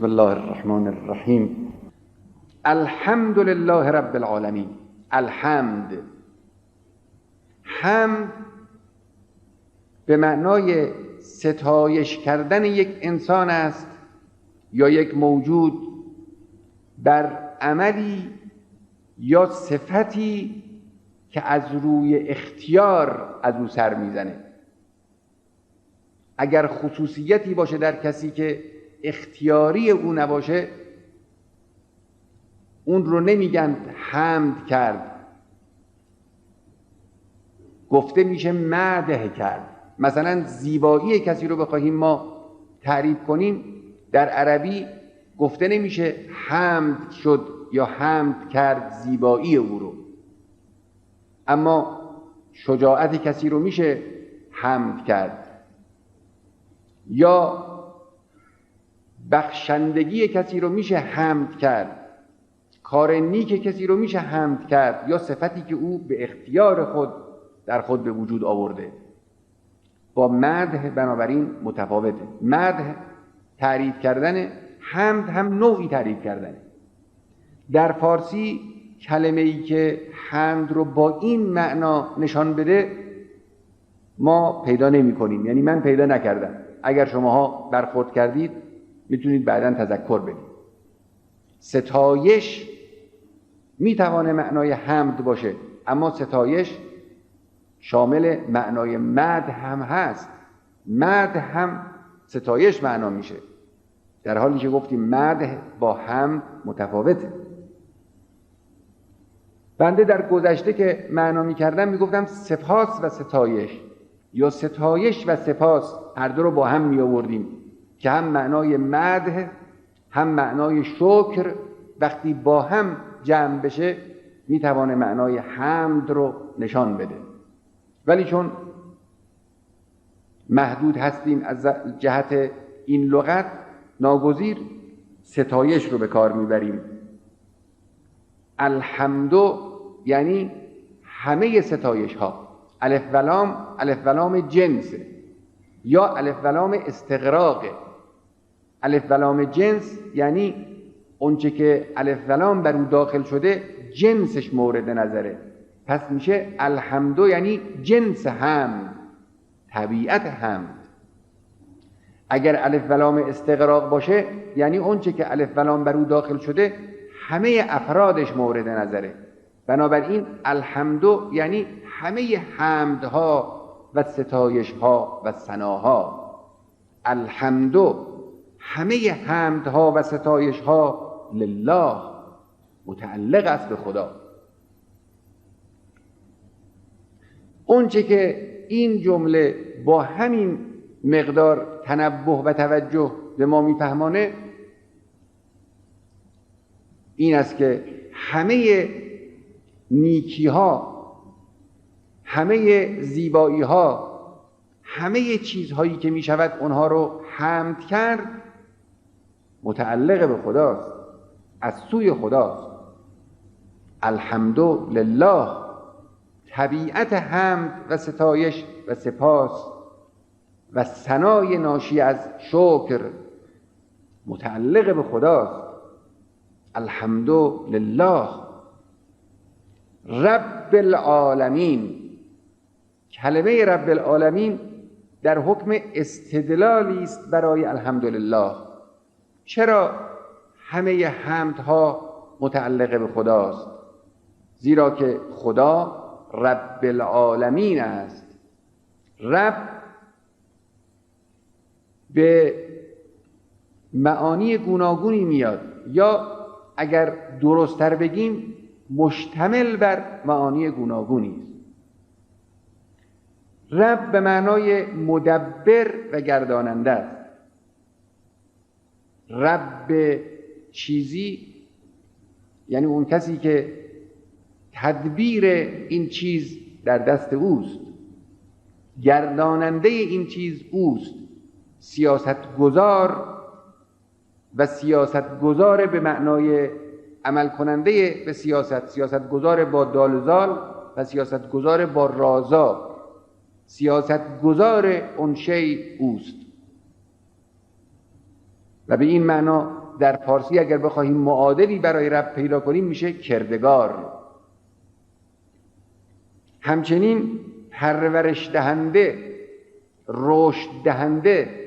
بسم الله الرحمن الرحیم. الحمد لله رب العالمین. الحمد، حمد به معنای ستایش کردن یک انسان است یا یک موجود بر عملی یا صفتی که از روی اختیار از او سر میزنه. اگر خصوصیتی باشه در کسی که اختیاری او نباشه، اون رو نمیگن حمد کرد، گفته میشه مدح کرد. مثلا زیبایی کسی رو بخواهیم ما تعریف کنیم، در عربی گفته نمیشه حمد شد یا حمد کرد زیبایی او رو، اما شجاعت کسی رو میشه حمد کرد، یا بخشندگی کسی رو میشه حمد کرد، کار نیک کسی رو میشه حمد کرد، یا صفتی که او به اختیار خود در خود به وجود آورده. با مدح بنابراین متفاوته. مدح تعریف کردن، حمد هم نوعی تعریف کردنه. در فارسی کلمه‌ای که حمد رو با این معنا نشان بده ما پیدا نمی کنیم، یعنی من پیدا نکردم. اگر شماها برخورد کردید میتونید بعداً تذکر بدید. ستایش میتوانه معنای حمد باشه، اما ستایش شامل معنای مدح هم هست. مدح هم ستایش معنا میشه، در حالی که گفتیم مدح با حمد متفاوته. بنده در گذشته که معنا میکردم میگفتم سپاس و ستایش، یا ستایش و سپاس، هر دو رو با هم می آوردیم که هم معنای مدح هم معنای شکر وقتی با هم جمع بشه میتوانه معنای حمد رو نشان بده. ولی چون محدود هستیم از جهت این لغت، ناگزیر ستایش رو به کار میبریم. الحمدو یعنی همه ستایش ها. الف و لام، الف و لام جنسه یا الف و لام استغراقه. الف و لام جنس یعنی اونچه که الف و لام بر او داخل شده جنسش مورد نظره، پس میشه الحمدو یعنی جنس حمد، طبیعت حمد. اگر الف و لام استغراق باشه یعنی اونچه که الف و لام بر او داخل شده همه افرادش مورد نظره. بنابراین الحمدو یعنی همه حمدها و ستایشها و ثناها. الحمدو همه حمدها و ستایشها لله، متعلق است به خدا. اونچه که این جمله با همین مقدار تنبه و توجه به ما میفهمانه این است که همه نیکی ها، همه زیبایی ها، همه چیزهایی که می شود اونها رو حمد کرد متعلق به خداست، از سوی خداست. الحمدو لله، طبیعت حمد و ستایش و سپاس و ثنای ناشی از شکر متعلق به خداست. الحمدو لله رب العالمین. کلمه رب العالمین در حکم استدلالی است برای الحمدلله. چرا همه حمدها متعلق به خداست؟ زیرا که خدا رب العالمین است. رب به معانی گوناگونی میاد، یا اگر درست‌تر بگیم مشتمل بر معانی گوناگونی است. رب به معنای مدبر و گرداننده است. رب چیزی یعنی اون کسی که تدبیر این چیز در دست اوست، گرداننده این چیز اوست، سیاستگزار و سیاستگزار به معنای عمل کننده به سیاست، سیاستگزار با دال زال و سیاستگزار با رازا، سیاستگزار اون شی اوست. و به این معنا در فارسی اگر بخواهیم معادلی برای رب پیدا کنیم میشه کردگار. همچنین پرورش دهنده، رشد دهنده،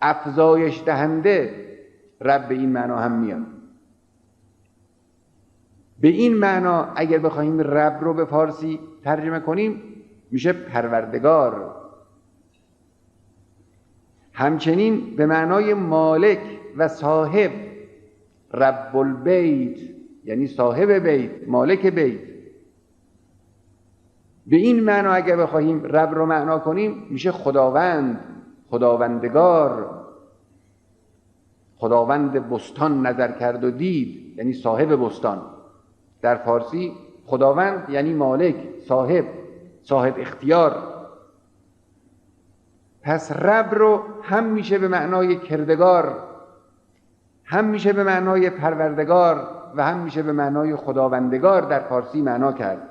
افزایش دهنده، رب به این معنا هم میاد. به این معنا اگر بخواهیم رب رو به فارسی ترجمه کنیم میشه پروردگار. همچنین به معنای مالک و صاحب، رب البیت یعنی صاحب بیت، مالک بیت. به این معنا اگر بخواهیم رب رو معنا کنیم میشه خداوند، خداوندگار. خداوند بستان نظر کرد و دید یعنی صاحب بستان. در فارسی خداوند یعنی مالک، صاحب اختیار. پس رب رو هم میشه به معنای کردگار، هم میشه به معنای پروردگار و هم میشه به معنای خداوندگار در فارسی معنا کرد.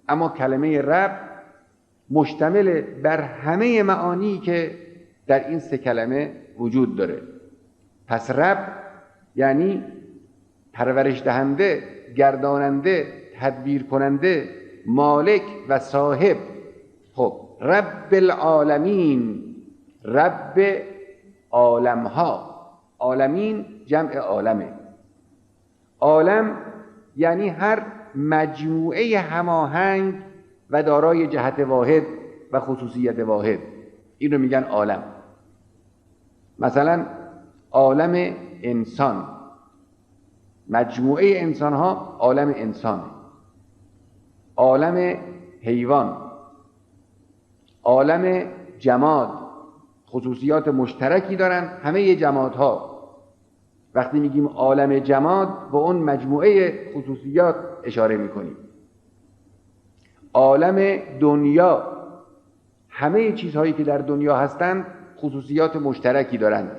اما کلمه رب مشتمل بر همه معانی که در این سه کلمه وجود داره. پس رب یعنی پرورش دهنده، گرداننده، تدبیر کننده، مالک و صاحب. خب رب العالمین، رب عالمها. عالمین جمع عالمه. عالم یعنی هر مجموعه هماهنگ و دارای جهت واحد و خصوصیت واحد، این رو میگن عالم. مثلا عالم انسان، مجموعه انسان ها عالم انسان. عالم حیوان، عالم جماد، خصوصیات مشترکی دارن همه جمادها. وقتی میگیم عالم جماد به اون مجموعه خصوصیات اشاره میکنیم. عالم دنیا، همه چیزهایی که در دنیا هستند خصوصیات مشترکی دارند،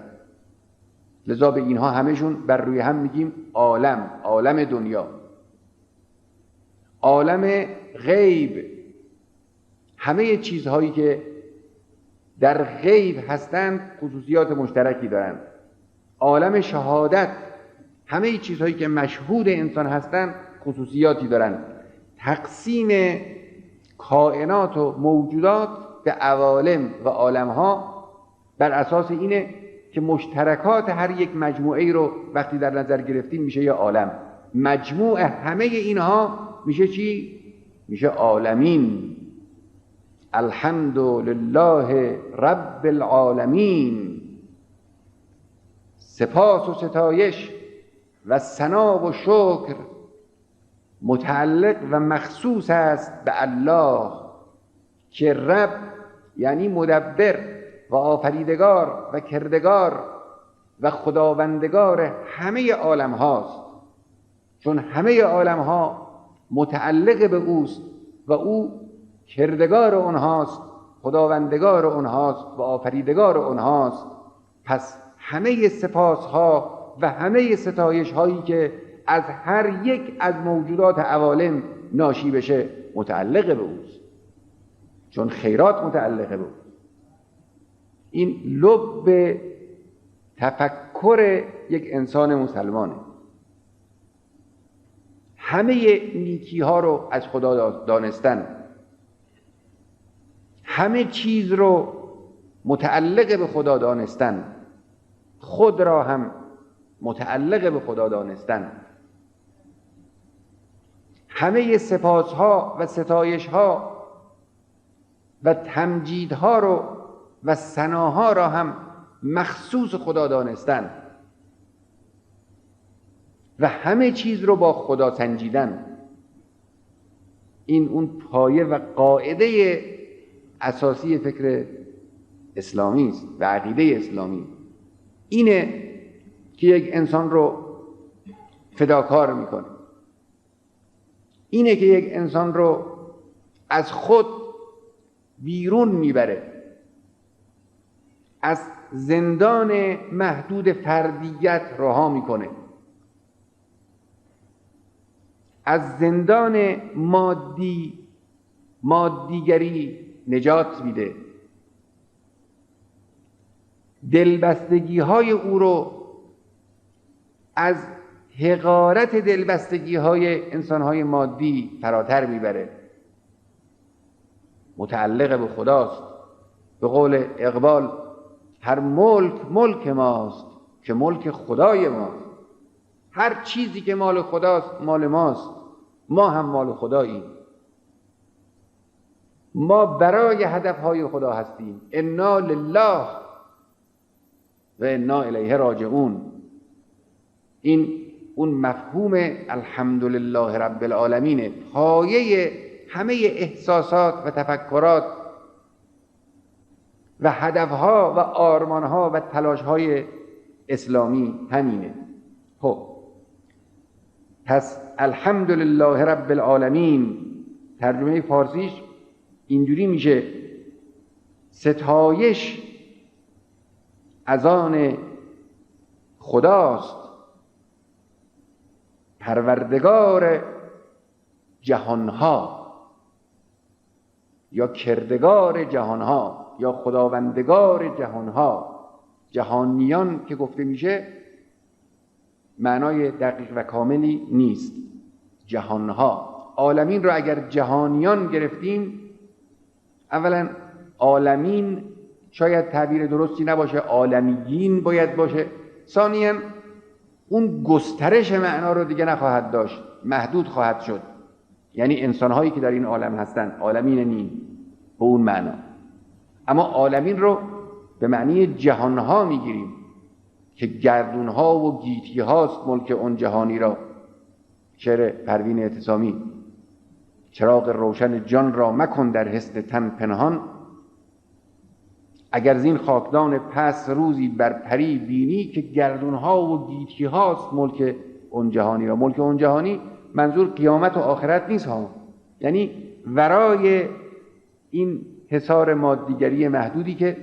لذا به اینها همشون بر روی هم میگیم عالم، عالم دنیا. عالم غیب، همه چیزهایی که در غیب هستند خصوصیات مشترکی دارند. عالم شهادت، همه چیزهایی که مشهود انسان هستند خصوصیاتی دارند. تقسیم کائنات و موجودات به عوالم و عالمها بر اساس اینه که مشترکات هر یک مجموعه رو وقتی در نظر گرفتیم میشه یه عالم. مجموع همه اینها میشه چی؟ میشه عالمین. الحمد لله رب العالمین. سپاس و ستایش و ثنا و شکر متعلق و مخصوص است به الله که رب یعنی مدبر و آفریدگار و کردگار و خداوندگار همه عالم هاست. چون همه عالم ها متعلق به اوست و او کردگار اونهاست، خداوندگار اونهاست و آفریدگار اونهاست. پس همه سپاس ها و همه ستایش هایی که از هر یک از موجودات عوالم ناشی بشه متعلق به اوست، چون خیرات متعلق به اوست. این لب تفکر یک انسان مسلمانه. همه نیکی ها رو از خدا دانستن، همه چیز رو متعلق به خدا دانستن، خود را هم متعلق به خدا دانستن. همه سپاس ها و ستایش ها و تمجید ها رو و ثناها را هم مخصوص خدا دانستن و همه چیز رو با خدا سنجیدن. این اون پایه و قاعده اساسی فکر اسلامی است و عقیده اسلامی. اینه که یک انسان رو فداکار میکنه، اینه که یک انسان رو از خود بیرون میبره، از زندان محدود فردیت رها میکنه، از زندان مادیگری نجات میده، دلبستگی های او رو از حقارت دلبستگی های انسان های مادی فراتر میبره، متعلق به خداست. به قول اقبال هر ملک ماست که ملک خدای ماست. هر چیزی که مال خداست مال ماست، ما هم مال خداییم. ما برای هدفهای خدا هستیم. انا لله و انا الیه راجعون. این اون مفهوم الحمدلله رب العالمین، پایه همه احساسات و تفکرات و هدفها و آرمانها و تلاشهای اسلامی همینه. خب پس الحمدلله رب العالمین ترجمه فارسیش اینجوری میشه: ستایش از آن خداست، پروردگار جهانها یا کردگار جهانها یا خداوندگار جهانها. جهانیان که گفته میشه معنای دقیق و کاملی نیست. جهانها، عالمین رو اگر جهانیان گرفتیم، اولا عالمین شاید تعبیر درستی نباشه، عالمیین باید باشه. ثانیاً اون گسترش معنا رو دیگه نخواهد داشت، محدود خواهد شد. یعنی انسان‌هایی که در این عالم هستن عالمین نیم به اون معنا. اما عالمین رو به معنی جهانها میگیریم که گردونها و گیتی هاست ملک اون جهانی را. شعر پروین اعتصامی: چراغ روشن جان را مکن در حس تن پنهان، اگر زین خاکدان پس روزی بر پری بینی که گردونها و گیتی هاست ملک اون جهانی را. ملک اون جهانی منظور قیامت و آخرت نیست ها، یعنی ورای این حصار مادیگری محدودی که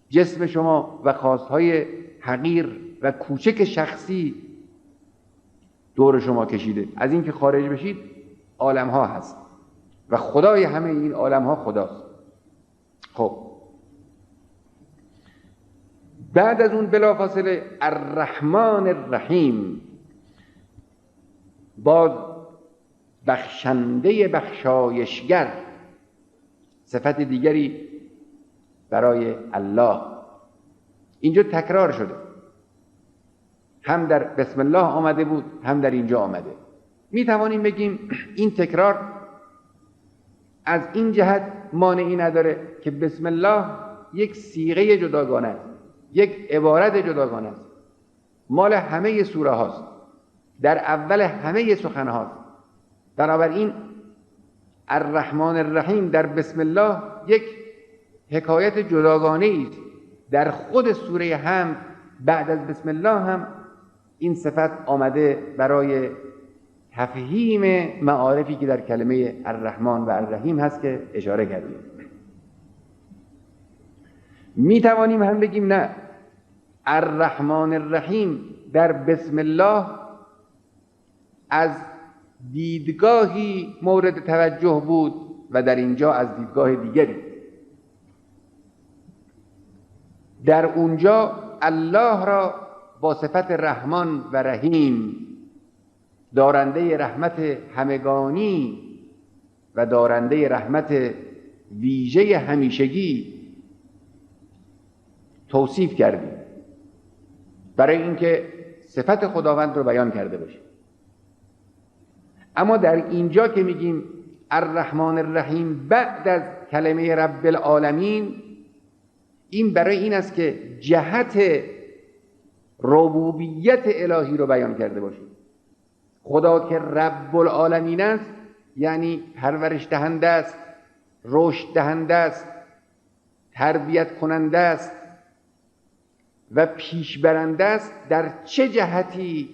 جسم شما و خواستهای حقیر و کوچک شخصی دور شما کشیده. از این که خارج بشید عالم ها هست و خدای همه این عالم ها خداست. خب بعد از اون بلافاصله الرحمن الرحیم، باز بخشنده بخشایشگر، صفت دیگری برای الله. اینجا تکرار شده، هم در بسم الله آمده بود هم در اینجا آمده. می توانیم بگیم این تکرار از این جهت مانعی نداره که بسم الله یک صیغه جداگانه است، یک عبارت جداگانه است، مال همه سوره هاست، در اول همه سخن هاست. بنابراین الرحمن الرحیم در بسم الله یک حکایت جداگانه است. در خود سوره حمد بعد از بسم الله هم این صفت آمده برای تفهیم معارفی که در کلمه الرحمن و الرحیم هست که اشاره کردیم. می توانیم هم بگیم نه، الرحمن الرحیم در بسم الله از دیدگاهی مورد توجه بود و در اینجا از دیدگاه دیگری. در اونجا الله را با صفت رحمان و رحیم، دارنده رحمت همگانی و دارنده رحمت ویژه همیشگی توصیف کردیم برای اینکه صفت خداوند رو بیان کرده باشه. اما در اینجا که میگیم الرحمن الرحیم بعد از کلمه رب العالمین، این برای این است که جهت ربوبیت الهی رو بیان کرده باشیم. خدا که رب العالمین است یعنی پرورش دهنده است، رشد دهنده است، تربیت کننده است و پیش برنده است. در چه جهتی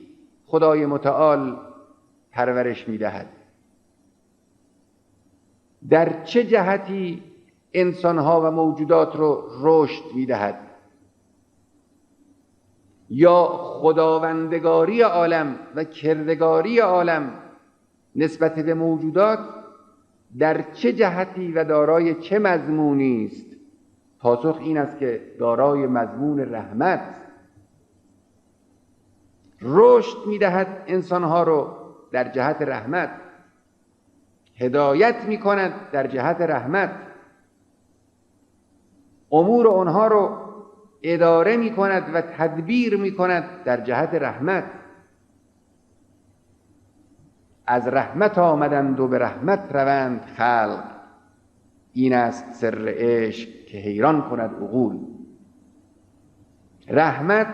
خدای متعال پرورش می‌دهد؟ در چه جهتی انسان‌ها و موجودات رو رشد می‌دهد؟ یا خداوندگاری عالم و کردگاری عالم نسبت به موجودات در چه جهتی و دارای چه مضمونی است؟ پاسخ این است که دارای مضمون رحمت. رشد میدهد انسانها رو در جهت رحمت، هدایت میکند در جهت رحمت، امور آنها رو اداره میکند و تدبیر میکند در جهت رحمت. از رحمت آمدند و به رحمت روند خلق، این است سر عشق که حیران کند عقول. رحمت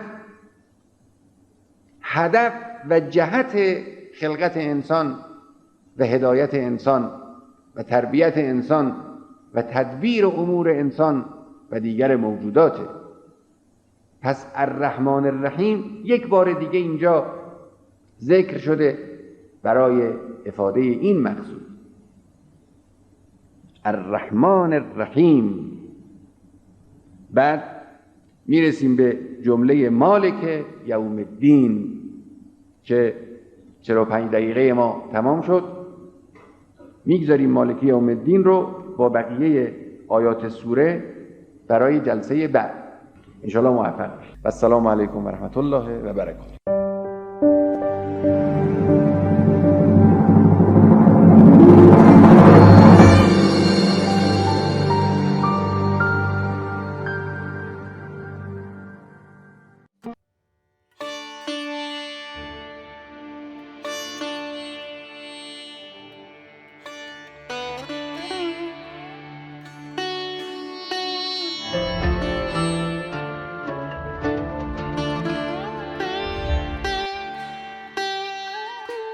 هدف و جهت خلقت انسان و هدایت انسان و تربیت انسان و تدبیر امور انسان و دیگر موجوداته. پس الرحمن الرحیم یک بار دیگه اینجا ذکر شده برای افاده این مقصود. الرحمن الرحیم. بعد میرسیم به جمله مالک یوم الدین که 45 دقیقه ما تمام شد. میگذاریم مالک یوم الدین رو با بقیه آیات سوره برای جلسه بعد. انشاءالله موفق باشید. و السلام علیکم و رحمت الله و برکاته.